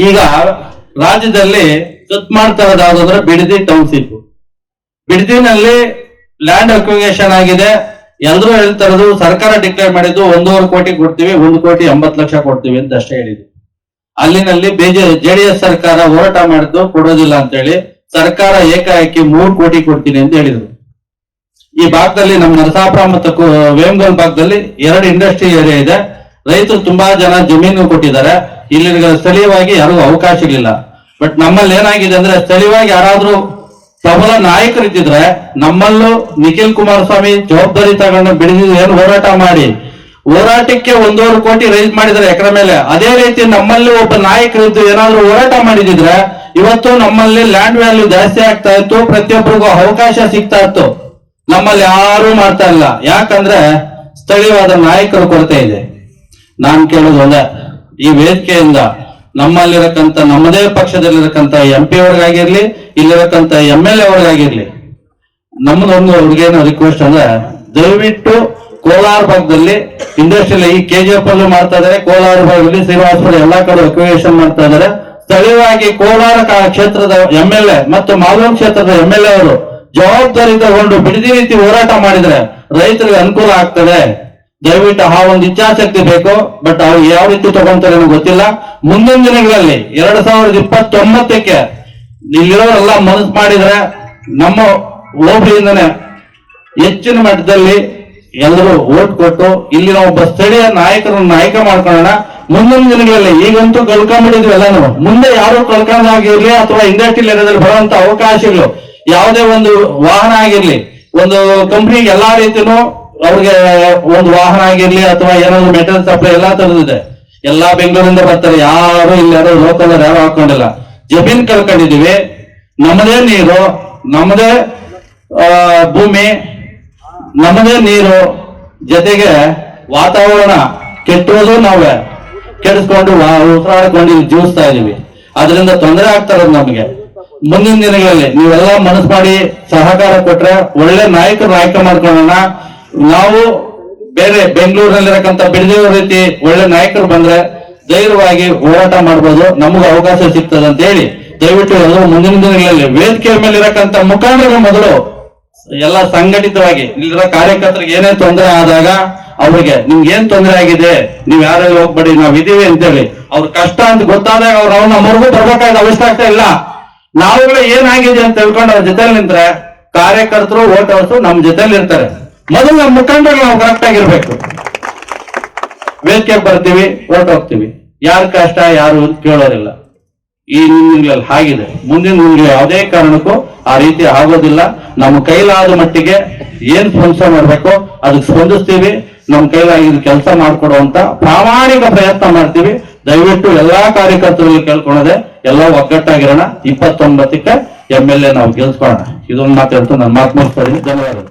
ಈಗ ರಾಜ್ಯದಲ್ಲಿ ಕತ್ ಮಾಡ್ತಾ ಇರೋದು ಯಾವ್ದಂದ್ರೆ ಬಿಡದಿ ಟೌನ್ಶಿಪ್. ಬಿಡದಿನಲ್ಲಿ ಲ್ಯಾಂಡ್ ಅಕ್ವಿಗೇಷನ್ ಆಗಿದೆ. ಎಲ್ಲರೂ ಹೇಳ್ತಾ ಇರೋದು ಸರ್ಕಾರ ಡಿಕ್ಲೇರ್ ಮಾಡಿದ್ದು 1.5 ಕೋಟಿ ಕೊಡ್ತೀವಿ, 1,80,00,000 ಕೊಡ್ತೀವಿ ಅಂತ ಅಷ್ಟೇ ಹೇಳಿದ್ರು. ಅಲ್ಲಿನಲ್ಲಿ JDS ಸರ್ಕಾರ ಹೋರಾಟ ಮಾಡಿದ್ದು ಕೊಡೋದಿಲ್ಲ ಅಂತ ಹೇಳಿ ಸರ್ಕಾರ ಏಕಾಏಕಿ 3 ಕೋಟಿ ಕೊಡ್ತೀನಿ ಅಂತ ಹೇಳಿದ್ರು. ಈ ಭಾಗದಲ್ಲಿ ನಮ್ಮ ನರಸಾಪುರ ಮತ್ತು ವೇಮಗಲ್ ಭಾಗದಲ್ಲಿ 2 ಇಂಡಸ್ಟ್ರಿ ಏರಿಯಾ ಇದೆ. ರೈತರು ತುಂಬಾ ಜನ ಜಮೀನು ಕೊಟ್ಟಿದ್ದಾರೆ. ಇಲ್ಲಿ ಸ್ಥಳೀಯವಾಗಿ ಯಾರಿಗೂ ಅವಕಾಶಗಳಿಲ್ಲ. ಬಟ್ ನಮ್ಮಲ್ಲಿ ಏನಾಗಿದೆ ಅಂದ್ರೆ ಸ್ಥಳೀಯವಾಗಿ ಯಾರಾದ್ರೂ ಪ್ರಬಲ ನಾಯಕರು ಇದ್ದಿದ್ರೆ ನಮ್ಮಲ್ಲೂ ನಿಖಿಲ್ ಕುಮಾರಸ್ವಾಮಿ ಜವಾಬ್ದಾರಿ ತಗೊಂಡು ಬಿಡಿದ ಏನು ಹೋರಾಟ ಮಾಡಿ ಹೋರಾಟಕ್ಕೆ 1.5 ಕೋಟಿ ರೈಸ್ ಮಾಡಿದ್ರೆ ಎಕರೆ ಮೇಲೆ. ಅದೇ ರೀತಿ ನಮ್ಮಲ್ಲಿ ಒಬ್ಬ ನಾಯಕರಿದ್ದು ಏನಾದ್ರೂ ಹೋರಾಟ ಮಾಡಿದಿದ್ರೆ ಇವತ್ತು ನಮ್ಮಲ್ಲಿ ಲ್ಯಾಂಡ್ ವ್ಯಾಲ್ಯೂ ಜಾಸ್ತಿ ಆಗ್ತಾ ಇತ್ತು, ಪ್ರತಿಯೊಬ್ಬರಿಗೂ ಅವಕಾಶ ಸಿಗ್ತಾ ಇತ್ತು. ನಮ್ಮಲ್ಲಿ ಯಾರು ಮಾಡ್ತಾ ಇಲ್ಲ. ಯಾಕಂದ್ರೆ ಸ್ಥಳೀಯವಾದ ನಾಯಕರು ಕೊರತೆ ಇದೆ. ನಾನ್ ಕೇಳೋದು ಒಂದೇ, ಈ ವೇದಿಕೆಯಿಂದ ನಮ್ಮಲ್ಲಿರಕ್ಕಂತ ನಮ್ಮದೇ ಪಕ್ಷದಲ್ಲಿರಕ್ಕಂತ MP ಅವ್ರಿಗಾಗಿರ್ಲಿ, ಇಲ್ಲಿರಕ್ಕಂತ MLA ಅವ್ರಿಗಾಗಿರ್ಲಿ, ನಮ್ಮದೊಂದು ಅವ್ರಿಗೇನು ರಿಕ್ವೆಸ್ಟ್ ಅಂದ್ರೆ ದಯವಿಟ್ಟು ಕೋಲಾರ ಭಾಗದಲ್ಲಿ ಇಂಡಸ್ಟ್ರಿಯಲ್ ಈ KGF ಅಲ್ಲೂ ಮಾಡ್ತಾ ಇದಾರೆ, ಕೋಲಾರ ಭಾಗದಲ್ಲಿ ಶ್ರೀನಿವಾಸಪುರ ಎಲ್ಲಾ ಕಡೆ ಅಕ್ವಿಗೇಷನ್ ಮಾಡ್ತಾ ಇದಾರೆ. ಸ್ಥಳೀಯವಾಗಿ ಕೋಲಾರ ಕ್ಷೇತ್ರದ MLA ಮತ್ತು ಮಾಲೂರು ಕ್ಷೇತ್ರದ MLA ಅವರು ಜವಾಬ್ದಾರಿ ತಗೊಂಡು ಬಿಡದಿ ರೀತಿ ಹೋರಾಟ ಮಾಡಿದ್ರೆ ರೈತರಿಗೆ ಅನುಕೂಲ ಆಗ್ತದೆ. ದಯವಿಟ್ಟು ಆ ಒಂದು ಇಚ್ಛಾಶಕ್ತಿ ಬೇಕು. ಬಟ್ ಅವ್ರು ಯಾವ ರೀತಿ ತಗೊಂತಾರೆ ಅನ್ನೋ ಗೊತ್ತಿಲ್ಲ. ಮುಂದಿನ ದಿನಗಳಲ್ಲಿ 2029ಕ್ಕೆ ಇಲ್ಲಿರೋರೆಲ್ಲ ಮನಸ್ಸು ಮಾಡಿದ್ರೆ ನಮ್ಮ ಹೋಬಳಿಯಿಂದನೇ ಹೆಚ್ಚಿನ ಮಟ್ಟದಲ್ಲಿ ಎಲ್ಲರೂ ಓಟ್ ಕೊಟ್ಟು ಇಲ್ಲಿನ ಒಬ್ಬ ಸ್ಥಳೀಯ ನಾಯಕರನ್ನು ಆಯ್ಕೆ ಮಾಡ್ಕೊಳ್ಳೋಣ. ಮುಂದಿನ ದಿನಗಳಲ್ಲಿ ಈಗಂತೂ ಕಳ್ಕೊಂಡ್ಬಿಟ್ಟಿದ್ವಿ ಎಲ್ಲಾನು. ಮುಂದೆ ಯಾರು ಕಳ್ಕೊಂಡಾಗಿರ್ಲಿ ಅಥವಾ ಇಂಡಸ್ಟ್ರಿಯಲ್ ಏರಿಯಾದಲ್ಲಿ ಬರುವಂತ ಅವಕಾಶಗಳು ಯಾವುದೇ ಒಂದು ವಾಹನ ಆಗಿರ್ಲಿ, ಒಂದು ಕಂಪ್ನಿಗೆ ಎಲ್ಲಾ ರೀತಿನೂ ಅವ್ರಿಗೆ ಒಂದು ವಾಹನ ಆಗಿರ್ಲಿ ಅಥವಾ ಏನಾದ್ರು ಮೆಟೀರಿಯಲ್ ಸಪ್ಲೈ ಎಲ್ಲಾ ತರದಿದೆ. ಎಲ್ಲಾ ಬೆಂಗಳೂರಿಂದ ಬರ್ತಾರೆ. ಯಾರು ಇಲ್ಲಿ ಯಾರು ಲೋಕಲ್ ಯಾರು ಹಾಕೊಂಡಿಲ್ಲ. ಜಮೀನ್ ಕಳ್ಕೊಂಡಿದೀವಿ. ನಮ್ಮದೇ ನೀರು, ನಮ್ಮದೇ ಭೂಮಿ, ನಮ್ಮದೇ ನೀರು, ಜೊತೆಗೆ ವಾತಾವರಣ ಕೆಟ್ಟೋದು ನಾವೇ ಕೆಡಿಸ್ಕೊಂಡು ಉಸಿರಾಡ್ಕೊಂಡು ಜೀವಿಸ್ತಾ ಇದೀವಿ. ಅದರಿಂದ ತೊಂದರೆ ಆಗ್ತಾ ಇರೋದು ನಮಗೆ. ಮುಂದಿನ ದಿನಗಳಲ್ಲಿ ನೀವೆಲ್ಲ ಮನಸ್ಸು ಮಾಡಿ ಸಹಕಾರ ಕೊಟ್ರೆ ಒಳ್ಳೆ ನಾಯಕರು ಆಯ್ಕೆ ಮಾಡ್ಕೊಳ್ಳೋಣ. ನಾವು ಬೇರೆ ಬೆಂಗಳೂರಿನಲ್ಲಿರಕ್ಕಂತ ಬಿಡದಿರೋ ರೀತಿ ಒಳ್ಳೆ ನಾಯಕರು ಬಂದ್ರೆ ಧೈರ್ಯವಾಗಿ ಹೋರಾಟ ಮಾಡ್ಬೋದು, ನಮಗೂ ಅವಕಾಶ ಸಿಗ್ತದೆ ಅಂತ ಹೇಳಿ ದಯವಿಟ್ಟು ಎಲ್ಲರೂ ಮುಂದಿನ ದಿನಗಳಲ್ಲಿ ವೇದಿಕೆ ಮೇಲೆ ಇರಕ್ಕಂತ ಮುಖಂಡರು ಮೊದಲು ಎಲ್ಲ ಸಂಘಟಿತವಾಗಿ ಇಲ್ಲಿರೋ ಕಾರ್ಯಕರ್ತರಿಗೆ ಏನೇ ತೊಂದರೆ ಆದಾಗ ಅವ್ರಿಗೆ ನಿಮ್ಗೆ ಏನ್ ತೊಂದರೆ ಆಗಿದೆ, ನೀವ್ ಯಾರು ಹೋಗ್ಬೇಡಿ, ನಾವ್ ಇದೀವಿ ಅಂತೇಳಿ ಅವ್ರ ಕಷ್ಟ ಅಂತ ಗೊತ್ತಾದಾಗ ಅವ್ರು ನಮ್ಮವರೆಗೂ ಬರ್ಬೇಕಾದ ಅವಶ್ಯಕತೆ ಇಲ್ಲ. ನಾವುಗಳೇ ಏನಾಗಿದೆ ಅಂತ ತಿಳ್ಕೊಂಡು ಅವ್ರ ಜೊತೆಲಿ ನಿಂತ್ರೆ ಕಾರ್ಯಕರ್ತರು ವೋಟರ್ಸು ನಮ್ ಜೊತೆಲಿ ಇರ್ತಾರೆ. ಮೊದಲು ನಮ್ಮ ಮುಖಂಡರು ನಾವು ಕರೆಕ್ಟ್ ಆಗಿರ್ಬೇಕು. ವೇದಿಕೆಗೆ ಬರ್ತೀವಿ, ಹೊರಟು ಹೋಗ್ತೀವಿ, ಯಾರ ಕಷ್ಟ ಯಾರು ಕೇಳೋದಿಲ್ಲ. ಈ ದಿನಗಳಲ್ಲಿ ಆಗಿದೆ. ಮುಂದಿನ ದಿನಗಳು ಯಾವುದೇ ಕಾರಣಕ್ಕೂ ಆ ರೀತಿ ಆಗೋದಿಲ್ಲ. ನಮ್ಮ ಕೈಲಾದ ಮಟ್ಟಿಗೆ ಏನ್ ಸ್ಪಂದನೆ ಮಾಡ್ಬೇಕು ಅದಕ್ಕೆ ಸ್ಪಂದಿಸ್ತೀವಿ. ನಮ್ಮ ಕೈಲಾಗಿದ್ದು ಕೆಲಸ ಮಾಡ್ಕೊಡುವಂತ ಪ್ರಾಮಾಣಿಕ ಪ್ರಯತ್ನ ಮಾಡ್ತೀವಿ. ದಯವಿಟ್ಟು ಎಲ್ಲಾ ಕಾರ್ಯಕರ್ತರಲ್ಲಿ ಕೇಳ್ಕೊಳ್ಳೋದೆ ಎಲ್ಲ ಒಗ್ಗಟ್ಟಾಗಿರೋಣ. 29ಕ್ಕೆ MLA ನಾವು ಗೆಲ್ಸ್ಕೊಳ್ಳೋಣ. ಇದೊಂದು ಮಾತು ಹೇಳ್ತು ನಾನು ಮಾತು ಮುಗಿಸ್ತಾ ಇದ್ದೀನಿ. ಧನ್ಯವಾದ.